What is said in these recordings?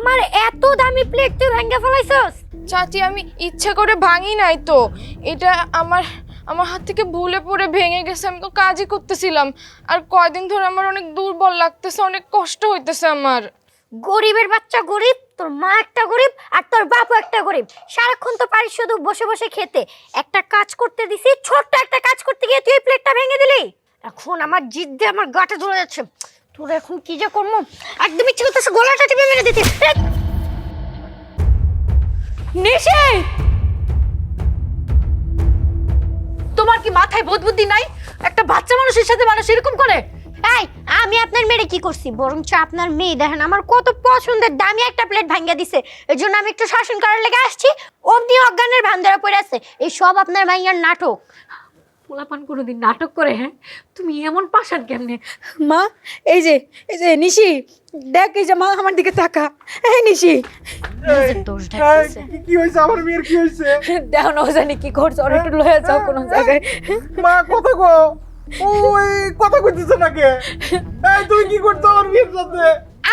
আমার এত দামি প্লেট তুই ভেঙে ফেলাইছস? চাচি আমি ইচ্ছা করে ভাঙি নাই তো, এটা আমার আমার হাত থেকে ভুলে পড়ে ভেঙে গেছে। আমি তো কাজই করতেছিলাম, আর কয়দিন ধরে আমার অনেক দুর্বল লাগতেছে, অনেক কষ্ট হইতেছে আমার। গরিবের বাচ্চা গরিব, তোর মা একটা গরিব আর তোর বাপও একটা গরিব। সারাক্ষণ তো পারিস শুধু বসে বসে খেতে। একটা কাজ করতে দিছি, ছোট্ট একটা কাজ করতে গিয়ে তুই এই প্লেটটা ভেঙে দিলি। এখন আমার জিদ দিয়ে আমার গাটা ধরে যাচ্ছে। তোর এখন কি যে করবো, একদম ইচ্ছে করতেছে গলাটা টিপে মেরে দিতে। নিশি, তোমার কি মাথায় বোধ বুদ্ধি নাই? একটা বাচ্চা মানুষের সাথে মানুষ এরকম করে? এই, আমি আপনার মেয়েরে কি করছি? বরঞ্চ আপনার মেয়ে দেখেন আমার কত পছন্দের দামি একটা প্লেট ভাঙিয়ে দিছে। এর জন্য আমি একটু শাসন করার লেগে আসছি। অমনি অজ্ঞানের ভান ধরা পড়ে আছে। এই সব আপনার মাইয়ার নাটক। পোলাপান কোনোদিন নাটক করে? হ্যাঁ, তুমি এমন পাশান কেমনে? মা, এই যে নিশি, দেখ, এই যে মা আমার দিকে তাকা। এই নিশি, দোষ ঢাকতেছে। কি হয়েছে? আমার মেয়ের কি হয়েছে? দেখো না ও জানি কি করছে, ওর একটু লয়ে যাও কোনো জায়গায়। মা কথা কো, ওই কথা কইতেছ নাকি? এই তুমি কি করছো আমার মেয়ের সাথে?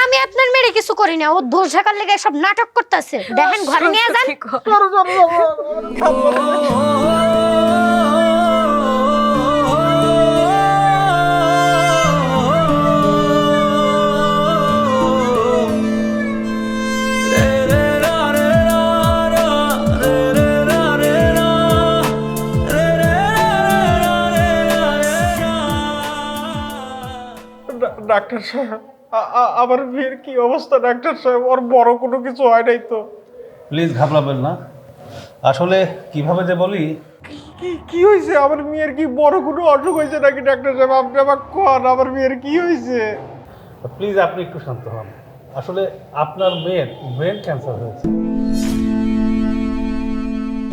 আমি আপনার মেয়েরে কিছু করি না, ও দোষ ঢাকার লেগে সব নাটক করতেছে। দেখেন ঘরে নিয়ে যান। সরো, সরো, সরো। ডাক্তার সাহেব, আমার মেয়ের কি অবস্থা? ডাক্তার সাহেব, ওর বড় কোনো কিছু হয় নাই তো? প্লিজ ঘাবড়াবেন না। আসলে কিভাবে যে বলি, কি হয়েছে? আমার মেয়ের কি বড় কোনো অসুখ হয়েছে নাকি? ডাক্তার সাহেব আপনি আমাকে কোন, আমার মেয়ের কি হয়েছে? প্লিজ আপনি একটু শান্ত হন। আসলে আপনার মেয়ের ব্রেন ক্যান্সার হয়েছে।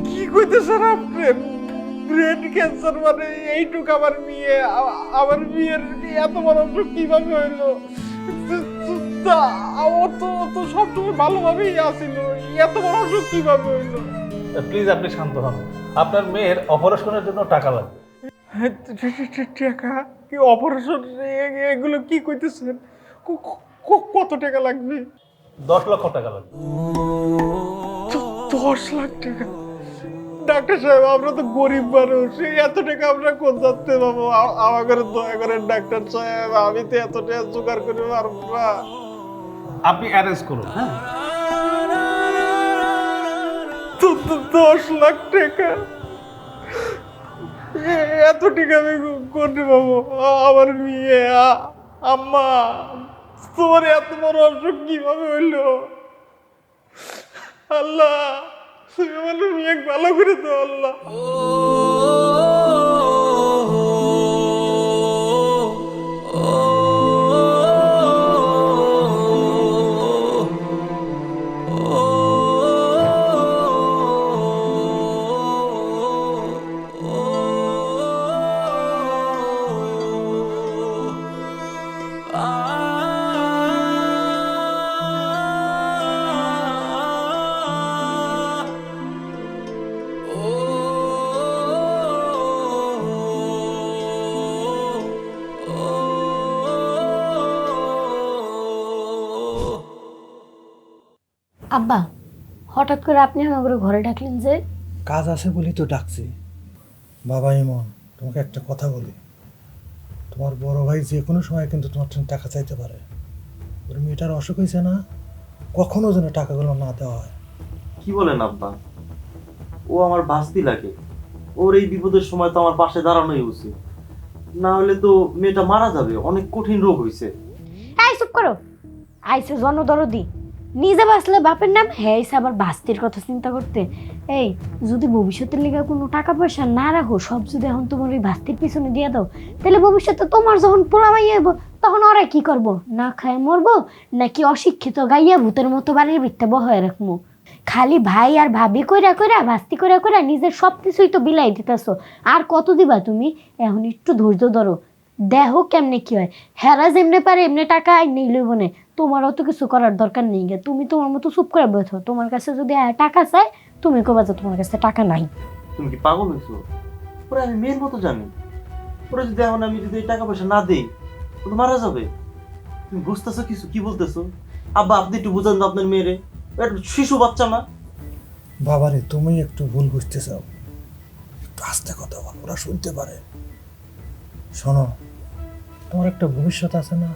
কি কইতেছেন আপনি? Brain cancer? মানে এইটুক আমার মেয়ে, আমার মেয়ের এত বড় অসুখ কিভাবে হইলো? ও তো সবসময় ভালোভাবেই আসিল, এত বড় অসুখ কিভাবে হইলো? প্লিজ আপনি শান্ত হন। আপনার মেয়ের অপারেশনের জন্য টাকা লাগবে। টাকা? কি অপারেশন? এগুলো কি কইতেছেন? কত টাকা লাগবে? 10 লক্ষ টাকা লাগবে। 10 লাখ টাকা? ডাক্তার সাহেব আমরা তো গরিব মানুষ, এত টাকা আমরা কোন যাচ্ছে পাবো? আমাকে দয়া করেন ডাক্তার সাহেব, আমি তো এত টাকা জোগাড় করে পারবো না। আপনি অ্যারেঞ্জ করুন। হ্যাঁ, 10 লাখ টাকা? এত টাকা আমি করতে পাবো? আমার মেয়ে, আম্মা, তোমার এত বড় অসুখ কিভাবে হইলো? আল্লাহ, তুমি আমার মেয়ে ভালো করে দাও আল্লাহ। আব্বা, হঠাৎ করে আপনি আমার ঘরে ডাকলেন যে? কাজ আছে বলি তো ডাকছি। বাবা ইমন, তোমাকে একটা কথা বলি। তোমার বড় ভাই যে কোনো সময় কিন্তু তোমার জন্য টাকা চাইতে পারে। ওর মেয়েটার অসুখ হয়েছে না, কখনো যেন টাকাগুলো না দেওয়া হয়। কি বলেন আব্বা? ও আমার বাস্তি লাগে। ওর এই বিপদের সময় তো আমার পাশে দাঁড়ানোই উচিত, না হলে তো মেয়েটা মারা যাবে। অনেক কঠিন রোগ হয়েছে। এই চুপ করো। আইসে জনদরদি, নিজে বাঁচলে বাপের নাম, হ্যাঁ এসে আবার বাস্তির কথা চিন্তা করতে। এই, যদি ভবিষ্যতের লেগে কোনো টাকা পয়সা না রাখো, সব যদি এখন তোমার ওই বাস্তির পিছনে দিয়ে দাও, তাহলে ভবিষ্যতে তোমার যখন পোলামাই হইব তখন ওরা কি করব? না খায় মরবো, নাকি অশিক্ষিত গাইয়া ভূতের মতো বাড়ির ভিত্তে বহায় রাখবো? খালি ভাই আর ভাবি কইরা কইরা বাস্তি কইরা কইরা নিজের সব কিছুই তো বিলাই দিতেছো। আর কত দিবা তুমি? এখন একটু ধৈর্য ধরো, দেহ কেমনে কি হয়। হেরা যেমনে পারে এমনি টাকা নেই লইব না। তোমার অত কিছু করার দরকার নেই গে। তুমি তোমার মতো চুপ করে বসো। তোমার কাছে যদি টাকা চাই, তুমি কবা যে তোমার কাছে টাকা নাই। তুমি কি পাগল হয়েছো? ওরা আমি মেয়ের মতো জানি। ওরা যদি এখন আমি যদি টাকা পয়সা না দেই, ও তো মারা যাবে। তুমি বুঝতেছো কিছু? কি বলতেছো? আব্বা আপনি একটু বুঝান তো আপনার মেয়েরে, একটা শিশু বাচ্চা না। বাবারে তুমি একটু ভুল বুঝতে চাও, একটু আস্তে কথা বল, ওরা শুনতে পারে। শোনো, তোমার একটা ভবিষ্যৎ আছে না,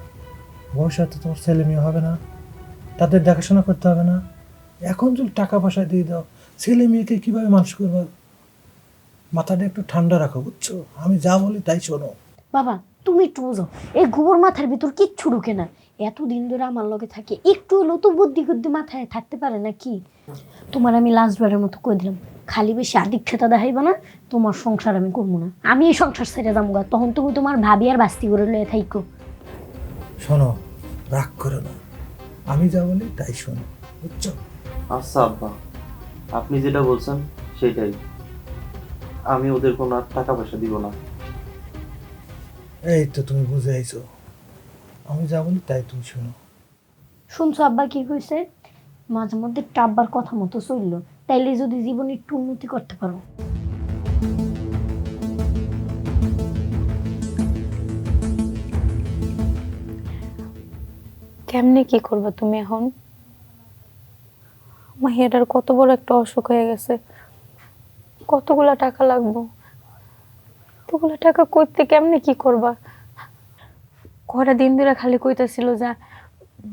ভবিষ্যতে তোমার ছেলে মেয়ে হবে না, তাদের দেখাশোনা করতে হবে না। এখন যদি টাকা পয়সা দিয়ে দাও, ছেলে মেয়েকে কীভাবে মানুষ করবো? মাথাটা একটু ঠান্ডা রাখো, বুঝছো? আমি যা বলি তাই শোনো। বাবা তুমি একটু বুঝো, এই গোবর মাথার ভিতর কিচ্ছু ঢুকে না। এতদিন ধরে আমার লগে থাকে, একটু হলেও তো বুদ্ধি বুদ্ধি মাথায় থাকতে পারে না কি? তোমার আমি লাস্টবারের মতো কই দিলাম, খালি বেশি আদিক্ষেতা দেখাইবা না, তোমার সংসার আমি করবো না। আমি এই সংসার ছেড়ে যাবো গা, তখন তুমি তোমার ভাবি আর বাস্তি করে লয়ে থাইকো। শোনো, রাগ করো না, আমি যা বলি তাই শোনো, বুঝছো? আচ্ছা আব্বা, আপনি যেটা বলছেন সেটাই, আমি ওদের কোনো আর টাকা পয়সা দিব না। এই তো তুমি বুঝে আইছো, আমি যা বলি তাই তুমি শোনো। শুনছো আব্বা কি কইছে? মাঝে মধ্যে একটু আব্বার কথা মতো চললো, তাইলে যদি জীবনে একটু উন্নতি করতে পারো। কেমনে কি করবে তুমি এখন? মাহিয়াটার কত বড় একটা অসুখ হয়ে গেছে, কতগুলা টাকা লাগবো, এতগুলা টাকা করতে কেমনে কি করবা? কয়টা দিন ধরে খালি কইতাছিল যে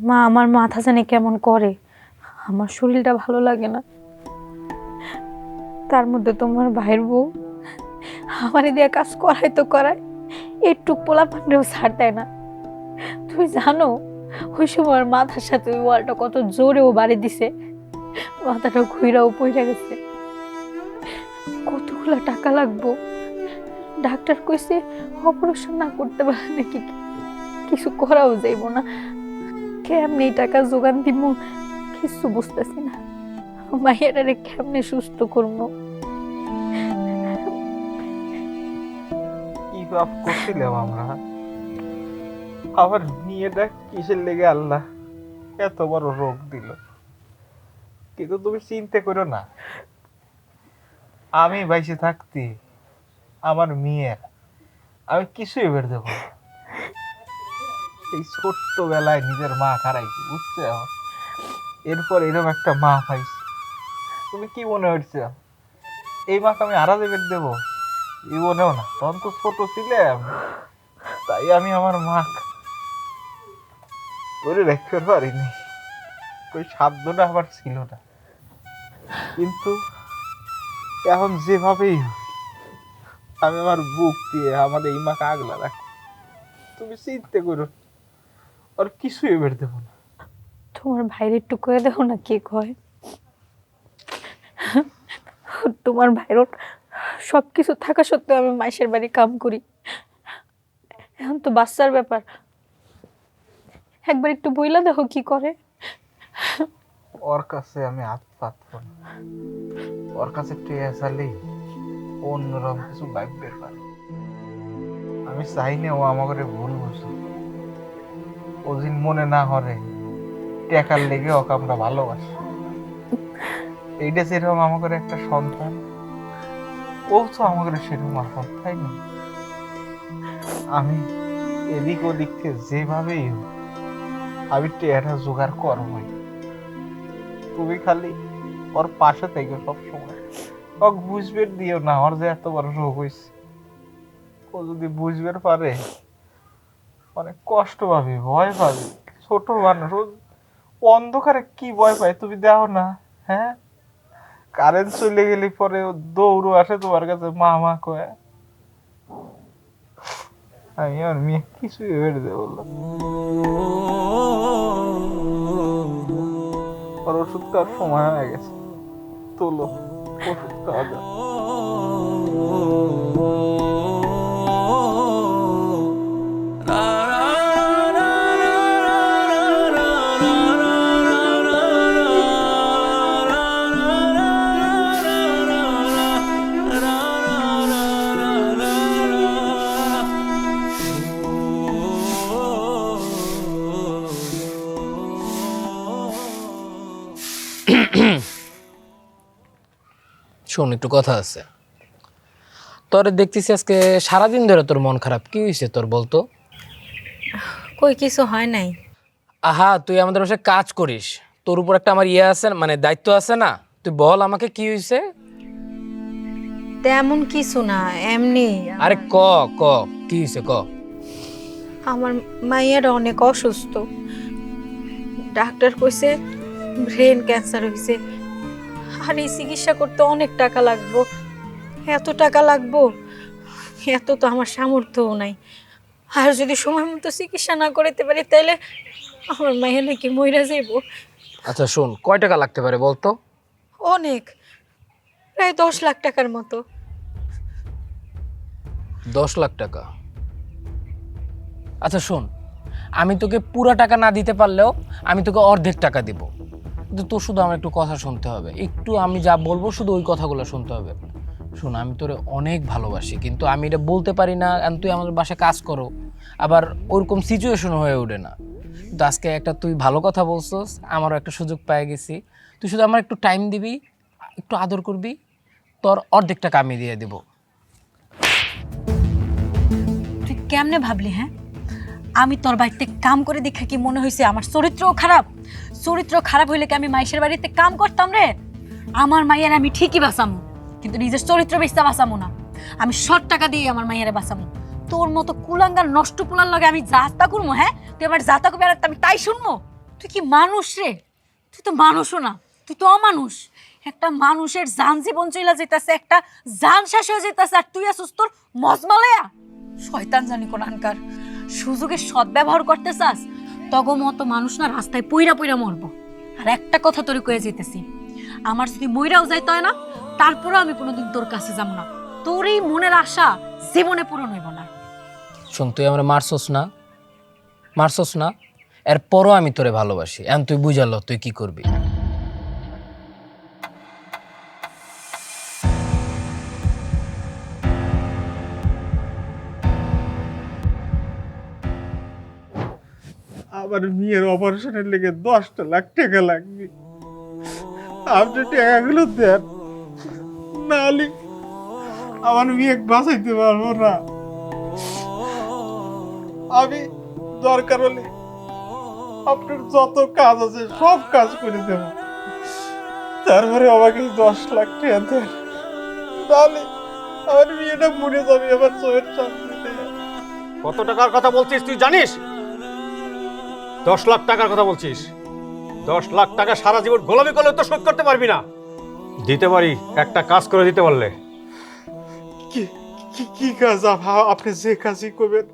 মা আমার মাথা জানে কেমন করে, আমার শরীরটা ভালো লাগে না। তার মধ্যে তোমার ভাইয়ের বউ আমার দিয়ে কাজ করাই তো করায়, একটু পোলা পান্ডেও ছাড় দেয় না। তুমি জানো ওই সময় আমার মাথার সাথে ওই ওয়ালটা কত জোরে ও বাড়ি দিছে, মাথাটা ঘুরাও পড়ে গেছে। কতগুলা টাকা লাগবো, ডাক্তার কইছে অপারেশন না করতে পারে নাকি কিছু করাও যাইব না। কেমনি টাকা জোগান দিব কিছু বুঝতেছি না, মাইয়াটারে কেমনে সুস্থ করবো? কি পাপ করছিলাম আমরা, আবার মেয়েটা কিসের লেগে আল্লাহ এত বড় রোগ দিল। কিন্তু তুমি চিন্তা করো না, আমি বাইসে থাকতে আমার মেয়ের আমি কিছুই বের দেবো। এই ছোট্টবেলায় নিজের মা হারাইছি, বুঝছো? এরপর এরকম একটা মা পাইছি, তুমি কি মনে হচ্ছে এই মাকে আমি আড়ালে বের দেবো? জীবনেও না, তখন তো ছোট ছিলাম, তাই আমি আমার মা ধরে রাখতে পারিনি, ওই সাধ্যটা আমার ছিল না। কিন্তু এখন যেভাবেই হোক আমি আমার বুক দিয়ে আমাদের এই মাকে আগলা রাখি। তুমি চিন্তা করো, আর কিছুই বের দেবো না। তোমার ভাইয়ের একটু কয়ে দেখো না কি কয়। তোমার ভাইয়ের সবকিছু থাকা সত্ত্বেও আমি মাইশের বাড়ি কাম করি, এখন তো বাচ্চার ব্যাপার, একবার একটু বইলা দেখো কি করে। ওর কাছে আমি হাত পাতবো না, ওর কাছে টেয়া চালেই অন্যরকম কিছু ভাববে পারে। আমি চাই না ও আমাকে ভুল বুঝে, ও দিন মনে না হরে টেকার লেগে ওকে আমরা ভালোবাসি। এইটা যেরকম আমাদের একটা সন্তান, ও তো আমাদের সেরকম আপন, তাই না? আমি এদিক ওদিক থেকে যেভাবেই হোক আমি টেয়াটা জোগাড় করবই। তুমি খালি ওর পাশে থেকে সবসময় ওকে বুঝবে দিও না, ওর যে এত বড় রোগ হয়েছে। ও যদি বুঝবে পারে অনেক কষ্ট পাবে, ভয় পাবে। ছোট মানুষ, ও অন্ধকারে কি ভয় পায় তুমি দেখো না? হ্যাঁ, কারেন্ট চলে গেলে পরে ও দৌড়ো আসে তোমার কাছে, মা মা কয়ে। আমি আর মেয়ে কিছুই বেড়ে দেবো বললাম, ওর ওষুধ খাওয়ার সময় হয়ে গেছে, তোলো ওষুধ খাওয়া যাক। শোন, একটু কথা আছে। তোর দেখতেছি আজকে সারাদিন ধরে তোর মন খারাপ, কি হয়েছে তোর বলতো? কই কিছু হয় নাই। আহা, তুই আমাদের বাসায় কাজ করিস, তোর উপর একটা আমার ইয়ে আছে, মানে দায়িত্ব আছে না? তুই বল আমাকে কি হয়েছে। তেমন কিছু না, এমনি আরে ক ক কি হয়েছে ক। আমার মাইয়াটা অনেক অসুস্থ। ডাক্তার কইছে ব্রেন ক্যান্সার হয়েছে, আর এই চিকিৎসা করতে অনেক টাকা লাগবো। এত টাকা লাগবো, এত তো আমার সামর্থ্যও নাই। আর যদি সময় মতো চিকিৎসা না করতে পারি তাহলে আমার মাইয়া নাকি মইরা যাইব। আচ্ছা শোন, কয় টাকা লাগতে পারে বলতো? অনেক, প্রায় 10 লাখ টাকার মতো। 10 লাখ টাকা? আচ্ছা শোন, আমি তোকে পুরো টাকা না দিতে পারলেও আমি তোকে অর্ধেক টাকা দিব, কিন্তু তোর শুধু আমার একটু কথা শুনতে হবে, একটু আমি যা বলবো শুধু ওই কথাগুলো শুনতে হবে। শোন, আমি তোরে অনেক ভালোবাসি, কিন্তু আমি এটা বলতে পারি না, আর তুই আমাদের বাসায় কাজ করো, আবার ওরকম সিচুয়েশন হয়ে ওঠে না। কিন্তু আজকে একটা তুই ভালো কথা বলছস, আমারও একটা সুযোগ পেয়ে গেছি। তুই শুধু আমার একটু টাইম দিবি, একটু আদর করবি, তোর অর্ধেক টাকা আমি দিয়ে দিব। তুই কেমনে ভাবলি? হ্যাঁ, আমি তোর বাড়িতে কাম করে দেখা কি মনে হয়েছে আমার চরিত্রও খারাপ? চরিত্র খারাপ হইলে কি আমি মাইশের বাড়িতে কাম করতাম রে? আমার মাইয়ার আমি ঠিকই বাঁচামু, কিন্তু নিজের চরিত্র বেচতে বাঁচামু না। আমি 100 টাকা দিয়ে আমার মাইয়ারে বাঁচামু। তোর মতো কুলাঙ্গার নষ্ট কুলার লগে আমি যাতা করবো? হ্যাঁ, তুই আমার যাতা করবি আর আমি তাই শুনবো? তুই কি মানুষ রে? তুই তো মানুষও না, তুই তো অমানুষ। একটা মানুষের জান জীবন চইলা যেতেছে, একটা জান শেষ হয়ে যেতেছে, আর তুই আসুস তোর মজমালায়া। শয়তান জানি কোনখানকার। সুযোগের সদ্ব্যবহার করতে চাস? তগো মতো মানুষ না রাস্তায় পইরা পইরা মরবো। আর একটা কথা তোরে কয়ে যেতেছি, আমার যদি মইরাও যাইতে হয় না, তারপরেও আমি কোনোদিন তোর কাছে যাবো না। তোর এই মনের আশা জীবনে পূরণ হইব না। শোন, তুই আমরা মারছস না, এরপরও আমি তোরে ভালোবাসি। এখন তুই বুঝালো তুই কি করবি। আমার মেয়ের অপারেশনের লেগে 10 লাখ টাকা লাগবে। আপনি টাকাগুলো দেন, নাহলে আমার মেয়ে বাঁচাইতে পারবো না। আমি দরকার হলে আপনার যত কাজ আছে সব কাজ করে দেব, তারপরে আমাকে 10 লাখ টাকা দেন, তাহলে আমার মেয়েটা মরে যাবে আমার চোখের সামনে। কত টাকার কথা বলছিস তুই জানিস? 10 লাখ টাকার কথা বলছিস? 10 লাখ টাকা সারা জীবন গোলামি করলে তো শোধ করতে পারবি না। দিতে পারি একটা কাজ করে দিতে পারলে। কি কাজ? আপনি যে কাজই করবেন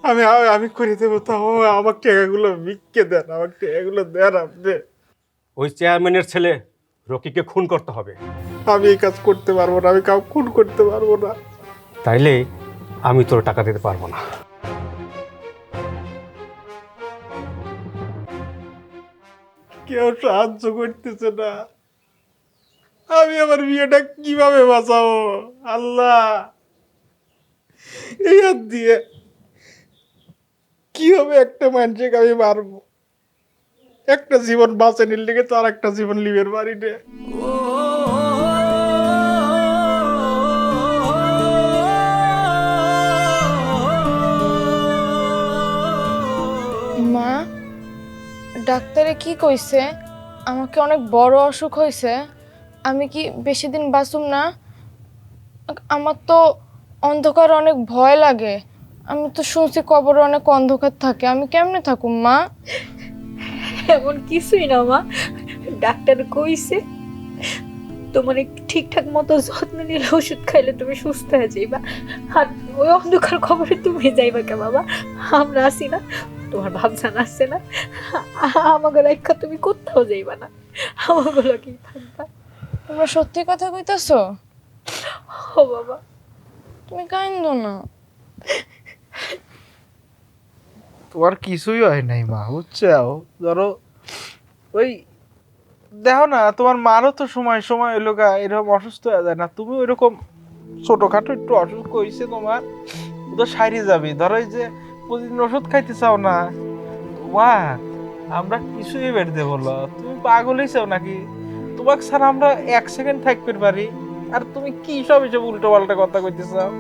আমি আমি করে দেবো। তাও আমার টাকাগুলো বিক্কে দেন, আমার টাকাগুলো দেন আপনি। ওই চেয়ারম্যানের ছেলে রকিকে খুন করতে হবে। আমি এই কাজ করতে পারবো না, আমি কাউ খুন করতে পারবো না। তাইলে আমি তোর টাকা দিতে পারবো না। কেউ সাহায্য করতেছে না, আমি আমার বিয়েটা কিভাবে বাঁচাবো? আল্লাহ, এই হাত দিয়ে কিভাবে একটা মানুষকে আমি মারবো? একটা জীবন বাঁচানোর লেগে তো আর একটা জীবন লিবের বাড়ি রে। মা, ডাক্তারে কি কইছে? আমাকে অনেক বড় অসুখ হয়েছে, আমি কি বেশি দিন বাঁচুম না? আমার তো অন্ধকার অনেক ভয় লাগে। আমি তো শুনছি কবরে অনেক অন্ধকার থাকে, আমি কেমনে থাকুম মা? এমন কিছুই না মা, ডাক্তার কইছে তোমার একটু ঠিকঠাক মতো যত্ন নিলে, ওষুধ খাইলে তুমি সুস্থ হয়ে যাইবা। আর ওই অন্ধকার খবরে তুমি যাইবা কে বাবা? আমরা আছি না, তোমার ভাবসান আসছে না, আমাকে রেখা তুমি কোথাও যাইবা না, আমাকে কি থাকবা। তোমরা সত্যি কথা কইতাছো? ও বাবা, তুমি কাঁদো না। তোমার কিছুই হয় নাই মা, বুঝছো? ধরো ওই দেখো না, তোমার মারও তো সময় সময় ওই লোক এরকম অসুস্থ হয়ে যায় না? তুমি ওইরকম ছোটখাটো একটু অসুখ হয়েছে তোমার, ও তো সাইরে যাবে। ধরো এই যে প্রতিদিন ওষুধ খাইতে চাও না তোমার, আমরা কিছুই বেরতে বলো। তুমি পাগল হয়েছাও নাকি? তোমাকে ছাড়া আমরা 1 সেকেন্ড থাকতে পারি, আর তুমি কি সব এসব উল্টো পাল্টা কথা কইতে চাও?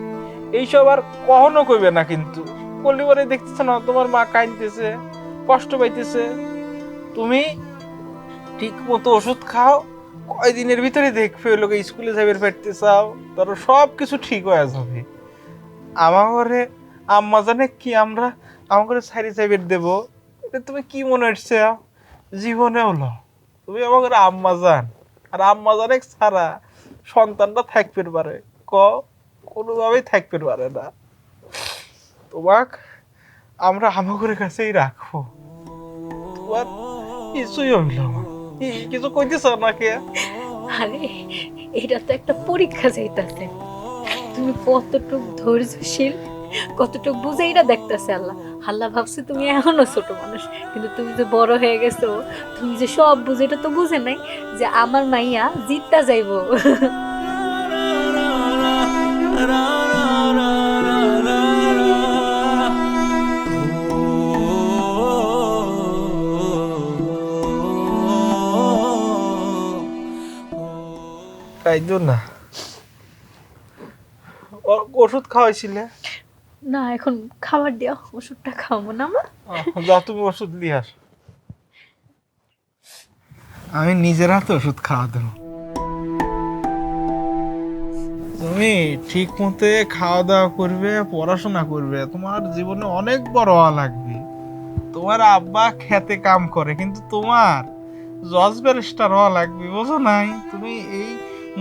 এইসব আর কখনো কইবে না। কিন্তু পরিবারে দেখতেছ না তোমার মা কাঁদতেছে, কষ্ট পাইতেছে, তুমি ঠিক মতো ওষুধ খাও, কয়দিনের ভিতরে দেখবে ওই লোকে স্কুলে যাবে ফেরতে চাও, তোর সব কিছু ঠিক হয়ে যাবে। আমার ঘরে আম্মা জানে কি আমরা আমার ঘরে সাইড সাইড দেবো, এটা তুমি কি মনে হচ্ছে? জীবনে হলো তুমি আমার ঘরে আম্মা জান, আর আম্মা জানে ছাড়া সন্তানটা থাকতে পারে কোনোভাবেই থাকতে পারে না। তোমাক আমরা আমার কাছেই রাখবো, তোমার কিছুই হইল না। কিছু কইতেছ নাকি? আরে এটা তো একটা পরীক্ষা যাইতাছে, তুমি কতটুক ধৈর্যশীল, কতটুক বুঝে এটা দেখতেছে আল্লাহ। আল্লাহ ভাবছে তুমি এখনো ছোট মানুষ, কিন্তু তুমি যে বড় হয়ে গেছো, তুমি যে সব বুঝে, এটা তো বুঝে নাই যে আমার মাইয়া জিততা যাইবো। তাই না ওষুধ খাওয়াইছিলে না, এখন খাবার দেওয়া, ওষুধটা খাওয়াবো না মা। যাও তুমি ওষুধ নিয়ে আস, আমি নিজের হাতে ওষুধ খাওয়া দেবো। তুমি ঠিক মতো খাওয়া দাওয়া করবে, পড়াশোনা করবে, তোমার জীবনে অনেক বড় হওয়া লাগবে। তোমার আব্বা খেতে কাম করে, কিন্তু তোমার জজ ব্যারিস্টার হওয়া লাগবে, বুঝো নাই? তুমি এই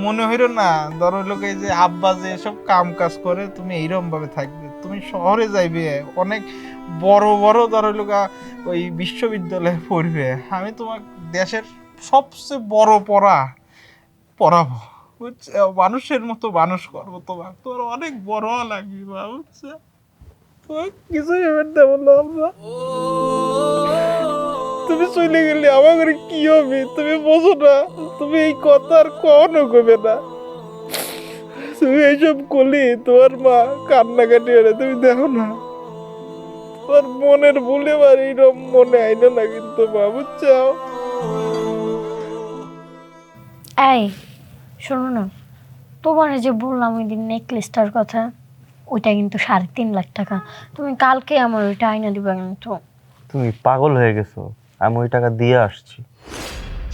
মনে হইল না ধরো লোকে যে আব্বা যে সব কাম কাজ করে, তুমি এইরকম ভাবে থাকবে। তুমি শহরে যাইবে, অনেক বড় বড় ধরো লোকা ওই বিশ্ববিদ্যালয়ে পড়বে। আমি তোমার দেশের সবচেয়ে বড় পড়াবো, বুঝছে? মানুষের মতো মানুষ করবো তোমার, তোমার অনেক বড় লাগবে বা, বুঝছে? তোমার কিছুই দেবো না আমরা। তুমি চলে গেলে আমার ঘরে কি হবে তুমি বোঝো না? তুমি এই কথা আর কখনো কবে না। তুমি এইসব করলে তোমার মা কান্নাকাটি করে, তুমি দেখো না তোমার মনের ভুলে আর এইরকম মনে আইনা না কিন্তু মা, বুঝছো? এই শোনো না, তোমার যে বললাম ওই দিন নেকলেসটার কথা, ওইটা কিন্তু 3.5 লাখ টাকা। তুমি কালকে আমার ওইটা আইনা দিবা কিন্তু। তুমি পাগল হয়ে গেছো, আমি ওই টাকা দিয়ে আসছি।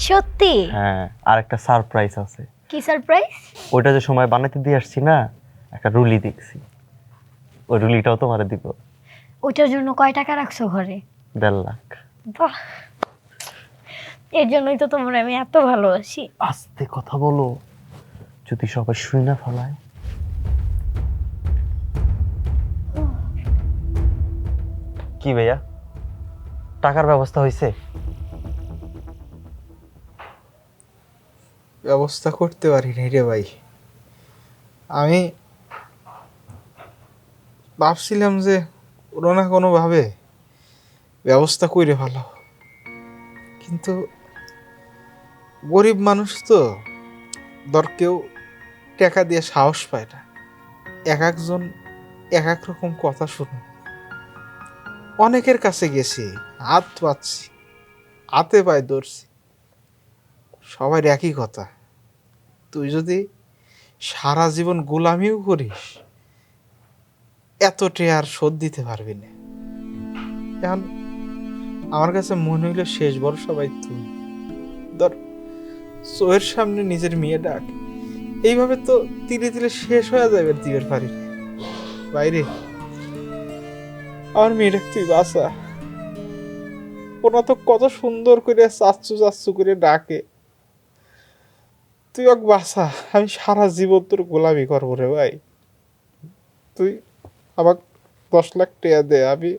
সত্যি? হ্যাঁ, আর একটা সারপ্রাইজ আছে। কি সারপ্রাইজ? ওইটা যে সময় বানাতে দিয়ে আসছি না, একটা রুলি দেখছি, ওই রুলিটাও তোমারে দিব। ওইটার জন্য কয় টাকা রাখছো ঘরে? 1.5 লাখ। বাহ, এর জন্যই তো তোমার আমি এত ভালোবাসি। আস্তে কথা বলো, যদি সবাই শুই না ফেলায়। কি ভাইয়া, টাকার ব্যবস্থা হয়েছে? ব্যবস্থা করতে পারি নাই রে ভাই। আমি ভাবছিলাম যে কোনো না কোনোভাবে ব্যবস্থা করে ভালো, কিন্তু গরিব মানুষ তো, ধর কেউ টাকা দিয়ে সাহস পায় না। এক একজন এক এক রকম কথা শুনে, অনেকের কাছে গেছি, হাত পাচ্ছি, হাতে পায়ে ধরছি, সবার একই কথা, তুই যদি সারা জীবন গোলামিও করিস এত আর শোধ দিতে পারবি না। এখন আমার কাছে মনে হইল শেষ ভরসা ভাই তুই। ধর চোখের সামনে নিজের মেয়ে ডাক, এইভাবে তো ধীরে ধীরে শেষ হয়ে যাবে দিবের পারি বাইরে। আমার মেয়েটা তুই বাসা, ওরা তো কত সুন্দর করে চাচ্ছু চাচ্ছু করে ডাকে, তুই এক বাসা, আমি সারা জীবন তোর গোলামি করবো রে ভাই। তুই আমাকে 10 লাখ টাকা দে, আমি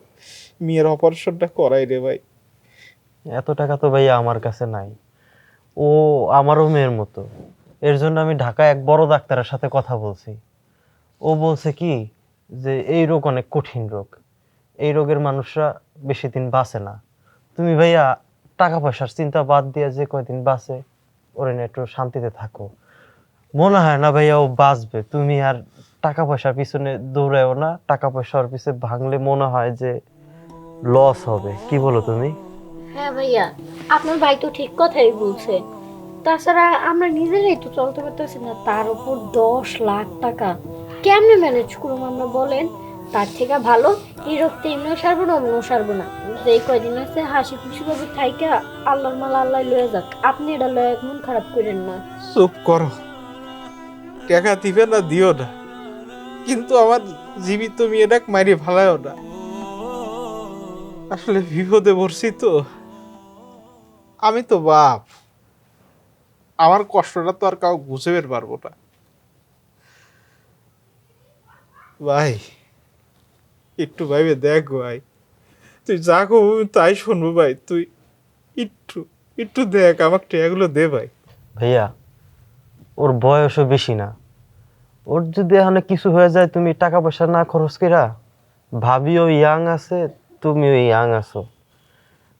মেয়ের অপারেশনটা করাই রে ভাই। এত টাকা তো ভাইয়া আমার কাছে নাই, ও আমারও মেয়ের মতো। এর জন্য আমি ঢাকায় এক বড় ডাক্তারের সাথে কথা বলছি। ও বলছে কি যে এই রোগ অনেক কঠিন রোগ, এই রোগের মানুষরা বেশি দিন বাঁচে না। তুমি ভাইয়া টাকা পয়সার চিন্তা বাদ দিয়ে যে কয়দিন বাঁচে ওরে নিয়ে একটু শান্তিতে থাকো। মনে হয় না ভাইয়া ও বাঁচবে। তুমি আর টাকা পয়সার পিছনে দৌড়াও না, টাকা পয়সার পিছনে ভাঙলে মনে হয় যে লস হবে। কি বলো তুমি? হ্যাঁ ভাইয়া, আপনার ভাই তো ঠিক কথাই বলছে। তাছাড়া আমরা নিজেরাই তো চলতে পারতেছি না, তার উপর 10 লাখ টাকা কেমনে ম্যানেজ করবো আমরা বলেন? তার থেকে ভালো এই রক্তে এমনিও সারবো না অমনিও সারবো না, যে কয়দিন আছে হাসি খুশি ভাবে থাইকা আল্লাহর মালা আল্লাহ লয়ে যাক, আপনি এটা লয়ে মন খারাপ করেন না। চুপ করো, টাকা দিবে না দিও না, কিন্তু আমার জীবিত মেয়েটাক মারি ভালায়ও না। আসলে বিপদে পড়ছি তো, আমি তো বাপ, আমার কষ্টটা তো আর কাউ বুঝে বের পারবো না। ভাই একটু ভাইবে দেখ ভাই, তুই যা কব তাই শুনবো ভাই, তুই একটু একটু দেখ, আমাকে টাকাগুলো দে ভাই। ভাইয়া ওর বয়সও বেশি না, ওর যদি এখন কিছু হয়ে যায় তুমি টাকা পয়সা না খরচ করা, ভাবিও ইয়াং আছে, তুমিও ইয়াং আছো,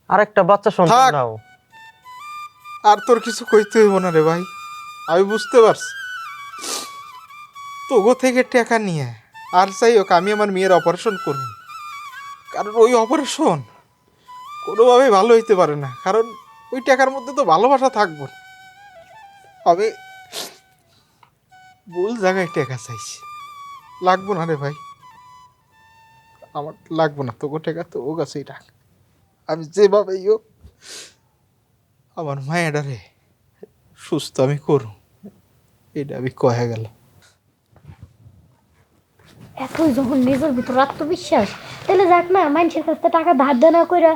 আর একটা বাচ্চা সন্তান থাক। নাও। আর তোর কিছু কইতে হইব না রে ভাই, আমি বুঝতে পারছি। তোগো থেকে টাকা নিয়ে আর চাই হোক আমি আমার মেয়ের অপারেশন করব, কারণ ওই অপারেশন কোনোভাবেই ভালো হইতে পারে না, কারণ ওই টাকার মধ্যে তো ভালোবাসা থাকবো না। আমি ভুল জায়গায় টাকা চাইছি, লাগবো না রে ভাই, আমার লাগবো না তোগো টাকা, তো ও কাছেই রাখ। আমি যেভাবেই হোক আমার মায়েরারে সুস্থ আমি করুম, এটা আমি কয়ে গেলাম। এতই যখন নিজের ভিতর আত্মবিশ্বাস, তাহলে যাক না মানুষের কাছ থেকে টাকা ধার দেনা করে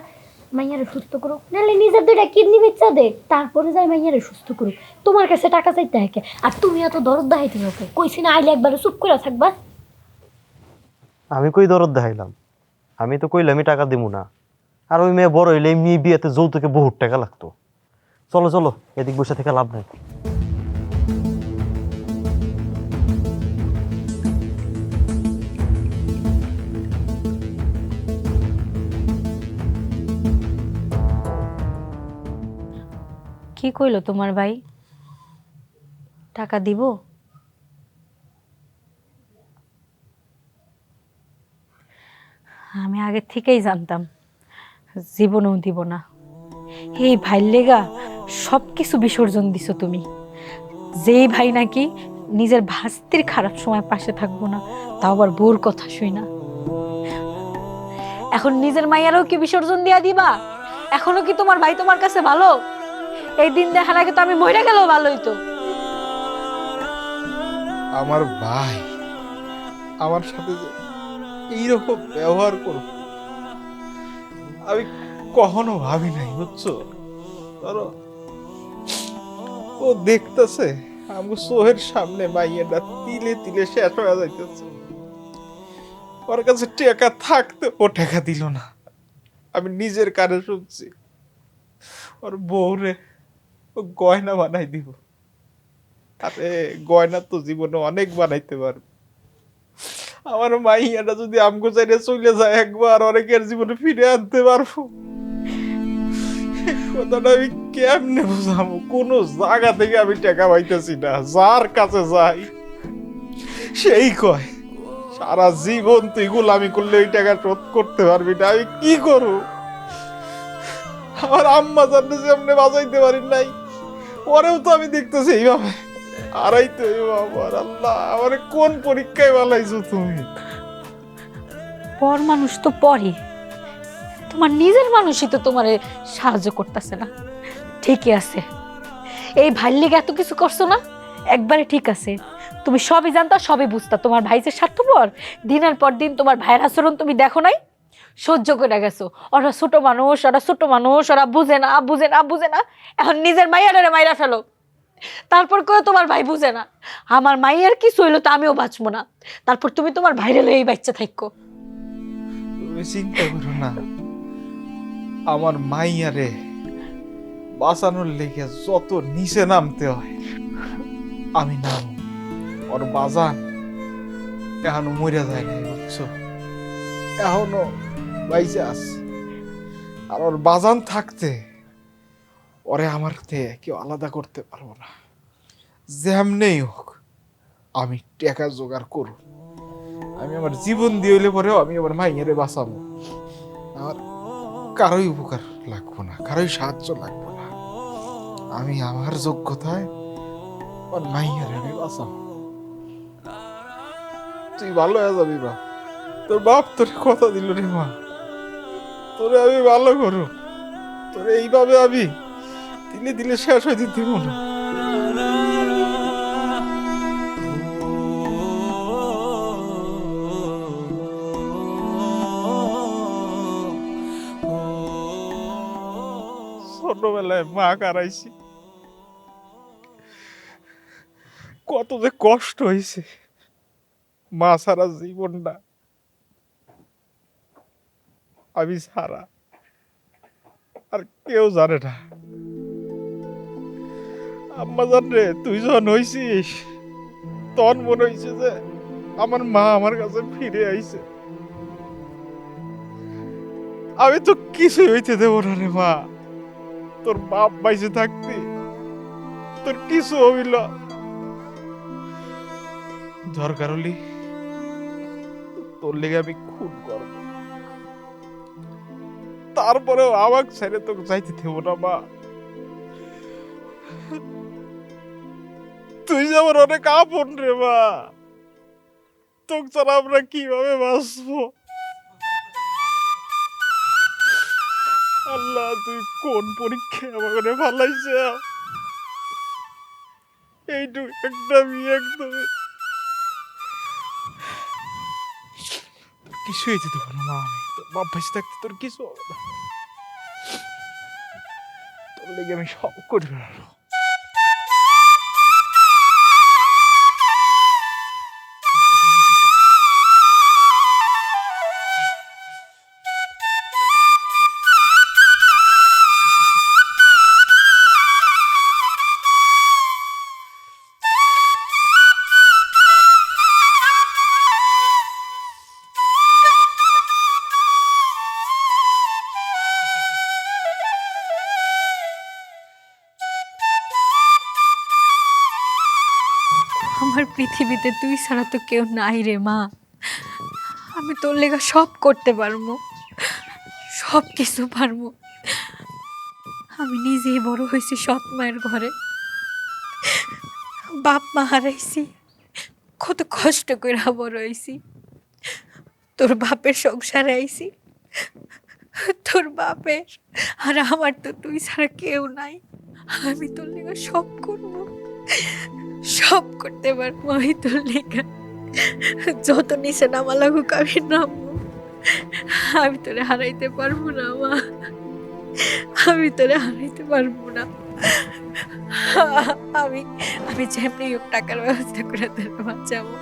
মাইয়ারে সুস্থ করো, নাহলে নিজের দুইটা কিডনি বেচা দেখ, তারপরে যাই মাইয়ারে সুস্থ করো। তোমার কাছে টাকা চাইতে হয়, আর তুমি এত দরদ দেখাইতে হবে, কইছি না আইলে একবারে চুপ করে থাকবা। আমি কই দরদ দেখাইলাম, আমি তো কইলামই টাকা দিব না। আর ওই মেয়ে বড় হইলে মেয়ে বিয়েতে যৌতুকে বহুত টাকা লাগতো। চলো চলো, এদিক বসে থেকে লাভ নাই। কি কইলো তোমার ভাই? টাকা দিব? আমি আগে থেকেই জানতাম জীবনেও দিব না। এই ভাইয়ের লেগা সব কিছু বিসর্জন দিছো তুমি। যেই ভাই নাকি নিজের ভাস্তির খারাপ সময় পাশে থাকবো না, তাও আবার বউর কথা শুই না। এখন নিজের মাইয়ারও কি বিসর্জন দিয়া দিবা? এখনো কি তোমার ভাই তোমার কাছে ভালো? এই দিন দেখার আগে তো আমি মরে গেলেও ভালো হইতো। আমার ভাই আমার সাথে যে এইরকম ব্যবহার করব আমি কখনো ভাবি নাই, বুঝছো? ধরো ও দেখতেছে আমার চোখের সামনে মাইয়াটা তিলে তিলে শেষ হয়ে যাইতেছে, ওর কাছে টাকা থাকতে ও টাকা দিল না। আমি নিজের কানে শুনছি ওর বউরে ও গয়না বানাই দিব। আরে গয়না তো জীবনে অনেক বানাইতে পারবে, আমার মাইয়াটা যদি আমগো চাইলে চলে যায় একবার, অনেকের জীবনে ফিরে আনতে পারবো। কথাটা আমি কেমনে বুঝাবো? কোনো জায়গা থেকে আমি টাকা পাইতেছি না, যার কাছে যাই সেই কয় সারা জীবন তুই গোলামি করলে ওই টাকা শোধ করতে পারবি না। আমি কি করবো? আমার আম্মা জানতে সামনে বাঁচাইতে পারি নাই, পরেও তো আমি দেখতেছি এইভাবে আড়াই তো। আমার আল্লাহ, আমার কোন পরীক্ষায় বালাইছো তুমি? পর মানুষ তো পরে, তোমার নিজের মানুষই তো তোমার সাহায্য করতেছে না। ঠিকই আছে, এই ভাইয়ের লেগে এত কিছু করছো না, একবারে ঠিক আছে। তুমি সবই জানতা, সবই বুঝতা। তোমার ভাই যে স্বার্থপর, দিনের পর দিন তোমার ভাইয়ের আচরণ তুমি দেখো নাই, সহ্য করে গেছো। ওরা ছোট মানুষ, ওরা ছোট মানুষ, ওরা বুঝে না বুঝে না বুঝে না। এখন নিজের মাইয়ারে মাইরা ফেলো, তারপর কেউ তোমার ভাই বুঝে না। আমার মাইয়ার কি হইলো তো আমিও বাঁচবো না, তারপর তুমি তোমার ভাইরে লই এই বাচ্চা থাকো। তুমি চিন্তা করো না, আমার মাইয়ারে বাঁচানোর লেগে যত নিচে নামতে হয় আমি নাম। ওর বাজান এখনো মরে যায় নাই, বুঝছো? এখনো বাইসে আছে, আর ওর বাজান থাকতে ওরে আমার থেকে কেউ আলাদা করতে পারবো না। যেমনেই হোক আমি টাকা জোগাড় করব, আমি আমার জীবন দিয়ে হইলে পরেও আমি আমার মাইয়ারে বাঁচাবো। আমার কারোই উপকার লাগবো না, কারোই সাহায্য লাগবো না। আমি আমার যোগ্যতায় আমার মাইয়ারে আমি বাঁচাবো। তুই ভালো হয়ে যাবি বা, তোর বাপ তোর কথা দিল রে মা, তোরে আমি ভালো করো, তোরে এইভাবে আমি দিলে দিলে শেষ হইতে দিব না। ছোটবেলায় মা কারাইছি, কত যে কষ্ট হয়েছে, মা সারা জীবনটা আমি সারা আর কেউ জানে না। আম্মা জান রে, তুই যখন হয়েছিস তখন মনে হয়েছে যে আমার মা আমার কাছে ফিরে আইছে। আমি তো কিছুই হইতে দেবো না রে মা, তোর বাপ বাইসে থাকতি তোর কিছু হইল, দরকার হলি তোর লেগে আমি খুন করব, তারপরেও আমাকে ছেড়ে তোকে যাইতে দেবো না মা। তুই যে আমার অনেক আপন রে মা, তোকে ছাড়া আমরা কিভাবে বাঁচবো। আল্লাহ, তুই কোন পরীক্ষায় আমাকে ফালাইছে, এইটুকু একটা মেয়ে একদমই কিছু হইতে দেবো না মা। আমি তোর বাপ ভাইসে থাকতে তোর কিছু হবে না, তোর লেগে আমি সব করে ফেলাবো। আমার পৃথিবীতে তুই ছাড়া তো কেউ নাই রে মা। আমি তোর লেগা সব করতে পারবো, সব কিছু পারবো। আমি নিজেই বড় হয়েছি সৎ মায়ের ঘরে, বাপ মা হারাইছি, কত কষ্ট করে বড় হয়েছি। তোর বাপের সংসারে আইছি, তোর বাপের আর আমার তো তুই ছাড়া কেউ নাই। আমি তোর লেগা সব করবো, সব করতে পারবো। আমি তোর লেগা যত নিচে নামা লাগুক আমি নামবো। আমি তোরে হারাইতে পারবো না মা, আমি তোরে হারাইতে পারবো না। আমি আমি যেমনি হোক টাকার ব্যবস্থা করে তোরে বাঁচাবো।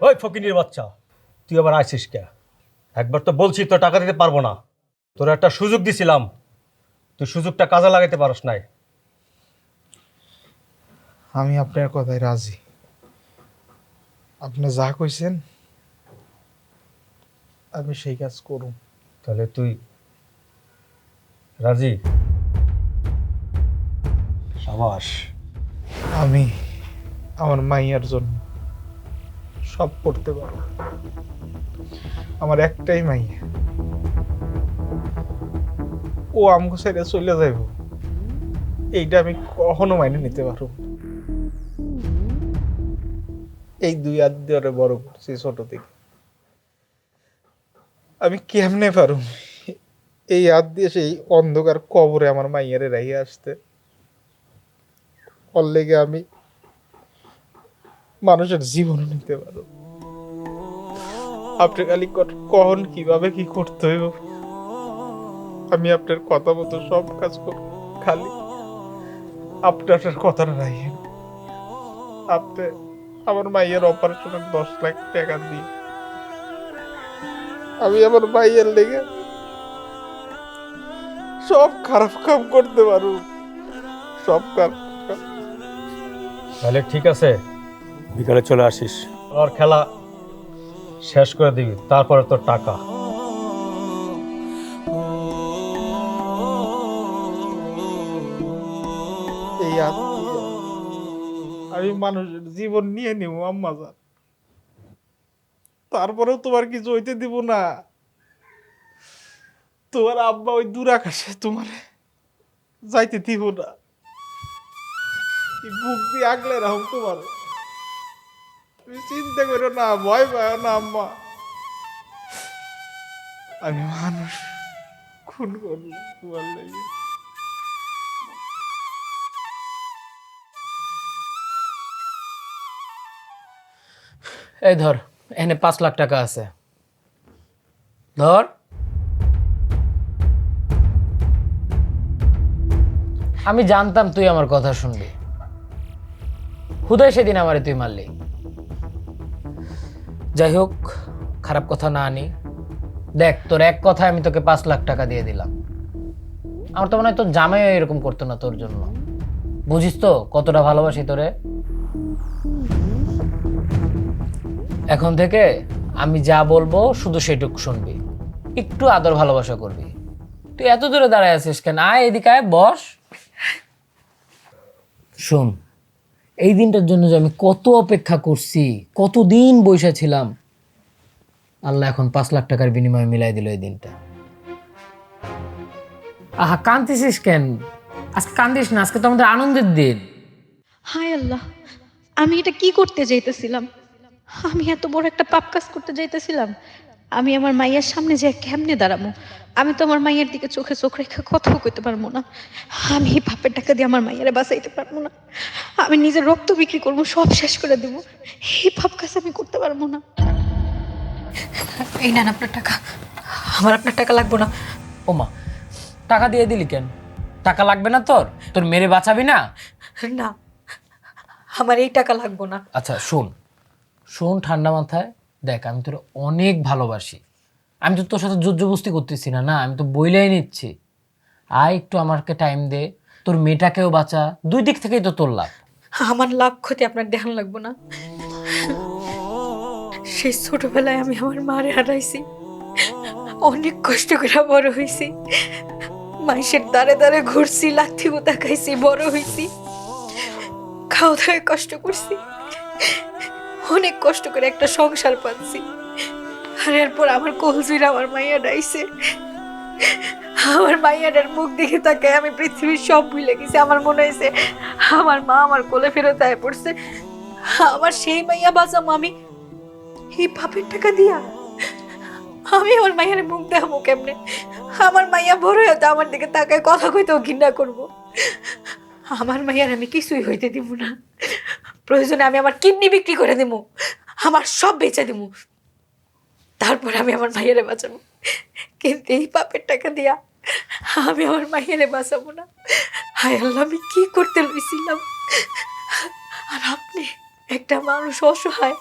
ওই ফকিনীর বাচ্চা, তুই আবার আইসিস কে? একবার তো বলছি তো টাকা দিতে পারবো না, তোর একটা সুযোগ দিছিলাম, তুই সুযোগটা কাজে লাগাইতে পারস নাই। আমি আপনার কথায় রাজি, আপনি যা কইছেন আমি সেই কাজ করুম। তাহলে তুই রাজি? সাবাস। আমি আমার মাইয়ার জন্য সব করতে পারবো। আমার একটাই মাইয়া, ও আমাকে ছেড়ে চলে যাইব, এইটা আমি কখনো মাইনে নিতে পারবো। এই দুই হাত দিয়ে বড় করছি ছোট থেকে, আমি কেমনে পারু এই হাত দিয়ে সেই অন্ধকার কবরে আমার মাইয়ারে রাইয়ে আসতে? ওর লেগে আমি মানুষের জীবন নিতে পারো। আপনি খালি কখন কিভাবে কি করতে হইব আমি আপনার কথা মতো সব কাজ করব, খালি আপনি আপনার কথাটা রাখেন। আপনি আমার মাইয়ের অপারেশনের 10 লাখ টাকা দিয়ে আমি আমার মাইয়ের লেগে সব খারাপ কাম করতে পারো, সব খারাপ। তাহলে ঠিক আছে, বিকালে চলে আসিস, আর খেলা শেষ করে দিবি, তারপরে তোর টাকা। এই আমি মানুষের জীবন নিয়ে নিব আম্মা জান, তারপরেও তোমার কিছু হইতে দিব না। তোমার আব্বা ওই দূরাকাশে তোমার যাইতে দিব না, এই বুক দিয়ে আগলে রাখো তোমার। তুমি চিন্তা করো না, ভয় পাও না আম্মা। আমি মানুষ খুন করবো তোমার লেগে। এই ধর, এখানে 5 লাখ টাকা আছে, ধর। আমি জানতাম তুই আমার কথা শুনবি, হুদয় সেদিন আমারে তুই মারলি। যাই হোক, খারাপ কথা না আনি। দেখ, তোর এক কথায় আমি তোকে 5 লাখ টাকা দিয়ে দিলাম। আমার তো মনে হয় তোর জামাইও এরকম করতো না তোর জন্য। বুঝিস তো কতটা ভালোবাসি তোরে। এখন থেকে আমি যা বলবো শুধু সেটুকু শুনবি, একটু আদর ভালোবাসা করবি। তুই এত দূরে দাঁড়ায় আছিস কেন? আয় এদিকে আয়, বস। শোন, এই দিনটার জন্য যে আমি কত অপেক্ষা করছি, কতদিন বসে ছিলাম, আল্লাহ এখন 5 লাখ টাকার বিনিময়ে মিলাই দিল এই দিনটা। আহা, কান্দিস কেন? আজকে কান্দিস না, আজকে তো আমাদের আনন্দের দিন। হায় আল্লাহ, আমি এটা কি করতে যাইতেছিলাম? আমি এত বড় একটা পাপ কাজ করতে যাইতেছিলাম। আমি আমার মাইয়ার সামনে যে কেমনে দাঁড়াবো? আমি তো আমার মাইয়ার দিকে চোখে চোখ রেখে কথাও কইতে পারবো না। আমি এই পাপের টাকা দিয়ে আমার মাইয়ারে বাঁচাইতে পারবো না। আমি নিজের রক্ত বিক্রি করবো, সব শেষ করে দেবো। এই পাপ কাজ আমি করতে পারবো না। এই নেন আপনার টাকা। আমার আপনার টাকা লাগবে না। ওমা, টাকা দিয়ে দিলি কেন? টাকা লাগবে না তোর? তোর মেরে বাঁচাবি না? না, আমার এই টাকা লাগবে না। আচ্ছা শোন, শোন ঠান্ডা মাথায়। দেখ, আমি তোর অনেক ভালোবাসি। আমি তো তোর সাথে জোরজবস্তি করতেছি না, না, আমি তো বইলেই নিচ্ছি। আয় একটু আমাকে টাইম দে, তোর মেয়েটাকেও বাঁচা। দুই দিক থেকেই তো তোর লাভ। আমার লাভ ক্ষতি আপনার দেখান লাগবে না। সেই ছোটবেলায় আমি আমার মারে হারাইছি, অনেক কষ্ট করে বড় হয়েছি। মাইসের দ্বারে দ্বারে ঘুরছি, লাথি গুতা খাইছি, বড় হয়েছি। খাওয়া দাওয়ায় কষ্ট করছি, অনেক কষ্ট করে একটা সংসার পাচ্ছি। আর এরপর আমার কলজুইরা আমার মাইয়া ডাইছে। আমার মাইয়াটার মুখ দেখে তাকে আমি পৃথিবীর সব ভুলে গেছি। আমার মনে হয়েছে আমার মা আমার কোলে ফেরত আয় পড়ছে। আমার সেই মাইয়া বাঁচামো আমি এই পাপের টাকা দিয়া? আমি আমার মাইয়ার মুখ দেখাবো কেমনে? আমার মাইয়া বড় হয়তো আমার দিকে তাকায় কথা কইতেও ঘৃণা করবো। আমার মাইয়ার আমি কিছুই হইতে দিব না। প্রয়োজনে আমি আমার কিডনি বিক্রি করে দিব, আমার সব বেচে দিব, তারপর আমি আমার মাইয়ারে বাঁচাবো। কিন্তু এই পাপের টাকা দিয়া আমি আমার মাইয়ারে বাঁচাবো না। হায় আল্লাহ, আমি কি করতে লইছিলাম? আর আপনি একটা মানুষ অসহায়,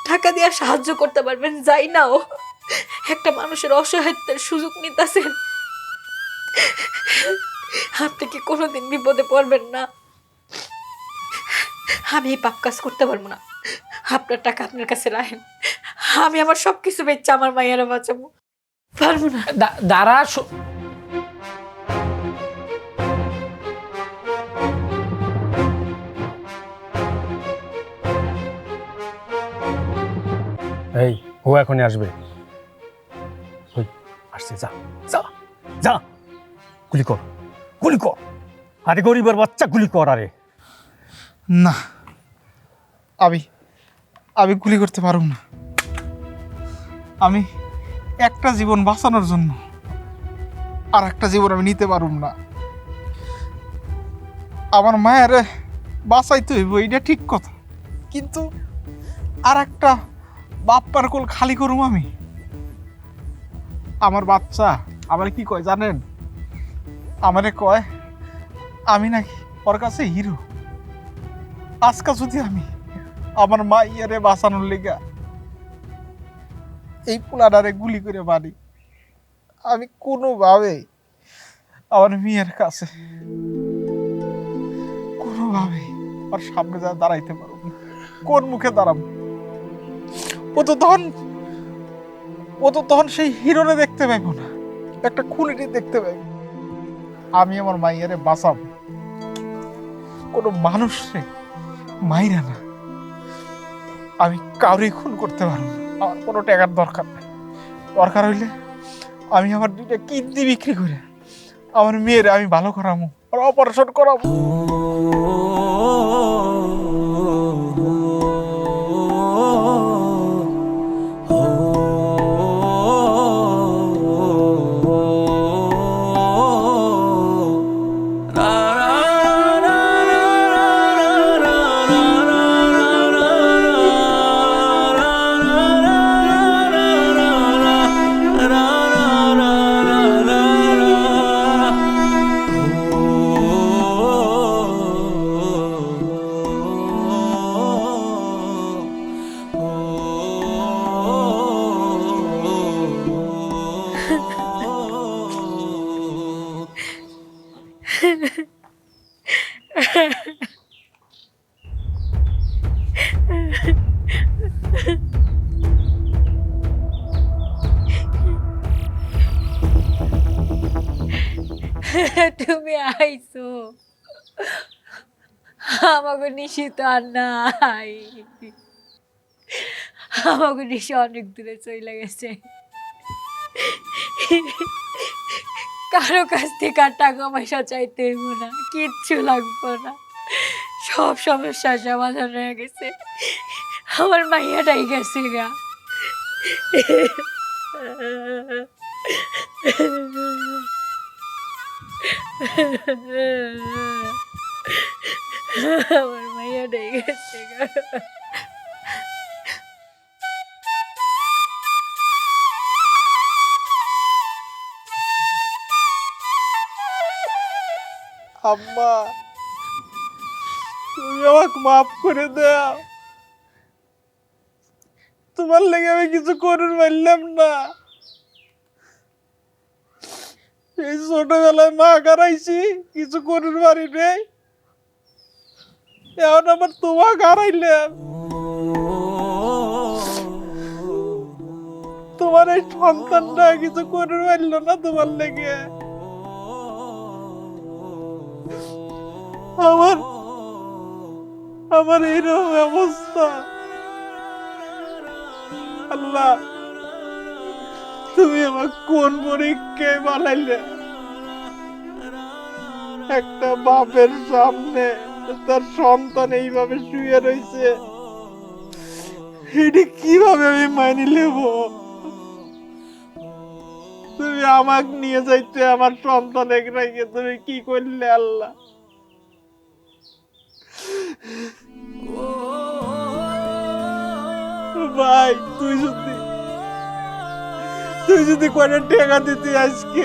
টাকা দিয়ে সাহায্য করতে পারবেন, যাই নাও একটা মানুষের অসহায়ত্বের সুযোগ নিতেছেন। আপনি কি কোনোদিন বিপদে পড়বেন না? আমি এই পাপ কাজ করতে পারবো না। আপনার টাকা আপনার কাছে রাখেন, আমি আমার সবকিছু বেচে আমার মাইয়ারা বাঁচাবো। পারবো না। দাঁড়া। এই, ও এখনই আসবে। ওই আসছে, যা যা যা, গুলি কর, গুলি কর। আরে গরিবের বাচ্চা, গুলি কর। আরে না, আমি গুলি করতে পারব না। আমি একটা জীবন বাঁচানোর জন্য আর একটা জীবন আমি নিতে পারব না। আমার মায়ের বাঁচাইতে হইব, এইটা ঠিক কথা, কিন্তু আর একটা বাপ্পার কোল খালি করুম আমি? আমার বাচ্চা আমার কি কয় জানেন? আমারে কয় আমি নাকি ওর কাছে হিরো। আজকে যদি আমি আমার মা ইয়ারে বাঁচানোর লেগা এই পোলাডারে গুলি করে মারি, আমি কোনোভাবে আমার মেয়ের কাছে কোনোভাবে ওর সামনে যা দাঁড়াইতে পারবো না। কোন মুখে দাঁড়াবো? ও তো তখন সেই হিরোরে দেখতে পাইব না, একটা খুনিটি দেখতে পাইব। আমি আমার মাইয়ারে বাঁচাবো, কোনো মানুষরে মাইরা না। আমি কাউরে খুন করতে পারবো না। আমার কোনো টাকার দরকার নেই। দরকার হইলে আমি আমার 2টা কিডনি বিক্রি করে আমার মেয়ের আমি ভালো করামো, আর অপারেশন করাবো। তুমি আইছো, আমাকে নিশিত আর নাই, আমাকে নিশি অনেক দূরে চলে গেছে। কারো কাছ থেকে আর টাকা পয়সা চাইতে হইব না, কিচ্ছু লাগবো না, সব সমস্যার সমাধান হয়ে গেছে। আমার মাইয়াটাই গেছে গা। আমার মাইয়াটাই গেছে গা। আম্মা, তুমি আমাকে মাফ করে দাও। তোমার লেগে আমি কিছু করতে পারলাম না। এই ছোটবেলায় মা হারাইছি, কিছু করতে পারি নাই, এখন আবার তোমাকে হারাইলাম। তোমার এই সন্তানটা কিছু করতে পারলো না তোমার লেগে। আমার এইরকম অবস্থা। আল্লাহ, তুমি আমার কোন পরীক্ষায় বানাইলে? একটা বাপের সামনে তার সন্তান এইভাবে শুয়ে রয়েছে, এটি কিভাবে আমি মানি নেব? তুমি আমাকে নিয়ে যাইতে আমার সন্তান রেখে তুমি কি করলে আল্লাহ? ভাই, তুই যদি কয়টা টাকা দিতি আজকে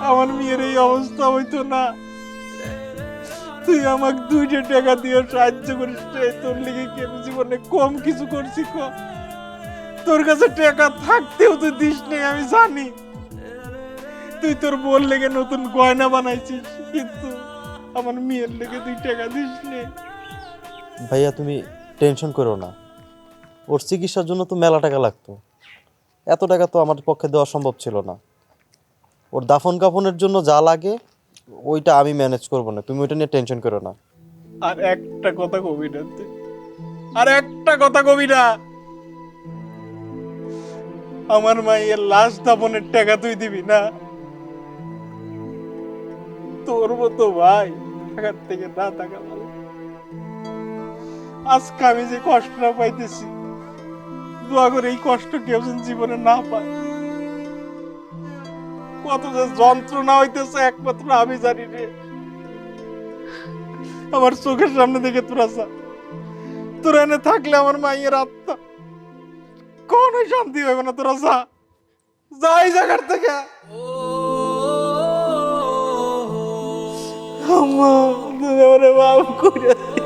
আমার মেয়ের এই অবস্থা হইতো না। তুই আমাকে 2টা টাকা দিয়ে সাহায্য করিস, তোর লেগে কি আমি জীবনে কম কিছু করছি? তোর কাছে টাকা থাকতেও তুই দিস নেই, আমি জানি। তুই তোর বোন লেগে নতুন গয়না বানাইছিস, কিন্তু আমার মেয়ের লেগে তুই টাকা দিস নেই। ভাইয়া তুমি টেনশন করো না, ওর চিকিৎসার জন্য তো মেলা টাকা লাগতো, এত টাকা তো আমার পক্ষে দেওয়া সম্ভব ছিল না। ওর দাফন কাফনের জন্য যা লাগে ওইটা আমি ম্যানেজ করবো না, তুমি ওইটা নিয়ে টেনশন করো না। আর একটা কথা কবি না তুই, আর একটা কথা কবি না। আমার মায়ের লাশ দাফনের টাকা তুই দিবি না? তোর মতো ভাই টাকার থেকে না টাকা ভালো। আজকে আমি যে কষ্টটা পাইতেছি, দোয়া করে এই কষ্ট কেউ যেন জীবনে না পায়। কত যে যন্ত্রণা হইতেছে একমাত্র আমি জানি রে। আমার চোখের সামনে দেখে তোরা এনে থাকলে আমার মায়ের আত্মা কোনো শান্তি হবে না। তোরা যাই জায়গার থেকে। আম্মা, তুমি আমারে মাফ করে দিও।